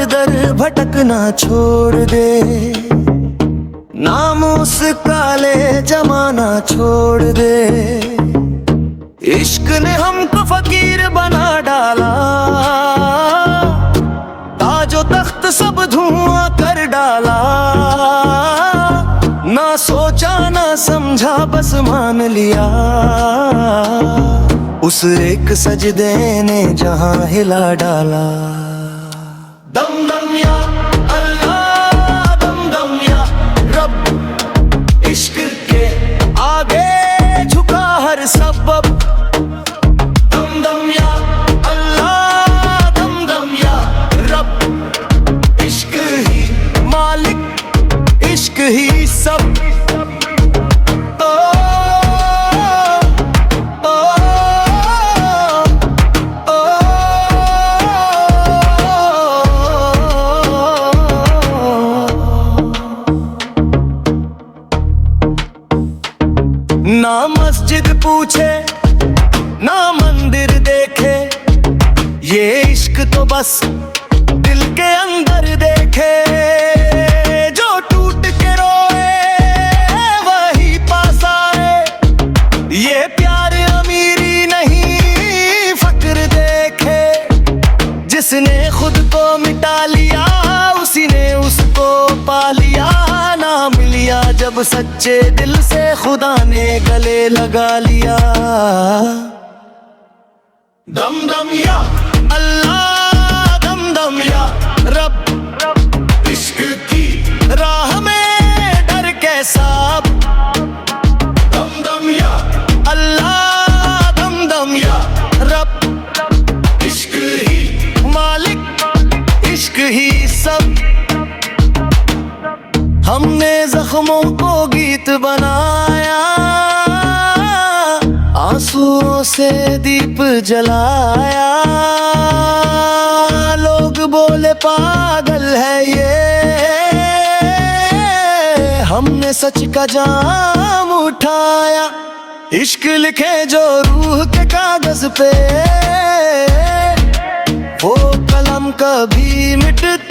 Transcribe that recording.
दर भटकना छोड़ दे, नामूस काले जमाना छोड़ दे। इश्क ने हमको फकीर बना डाला, ताजो तख्त सब धुआं कर डाला। ना सोचा ना समझा बस मान लिया, उस एक सजदे ने जहां हिला डाला। दम दम या अल्लाह, दम दम या रब, इश्क के आगे झुका हर सबब। दम दम या अल्लाह, दम दम या रब, इश्क ही मालिक, इश्क ही सब। ना मस्जिद पूछे ना मंदिर देखे, ये इश्क तो बस दिल के अंदर देखे। जो टूट के रोए वही पास आए, ये प्यार अमीरी नहीं फक्र देखे। जिसने खुद को मिटा लिया उसी ने उसको पा लिया। ना मिलिया जब सच्चे दिल से खुदा ने गले लगा लिया। दम दम या अल्लाह, दम दम या रब, इश्क की राह में डर कैसा। दम दम या अल्लाह, दम दम या रब, इश्क ही मालिक, इश्क ही सब। हमने जख्मों को गीत बनाया, आंसुओं से दीप जलाया। लोग बोले पागल है ये, हमने सच का जाम उठाया। इश्क लिखे जो रूह के कागज पे, वो कलम कभी मिटता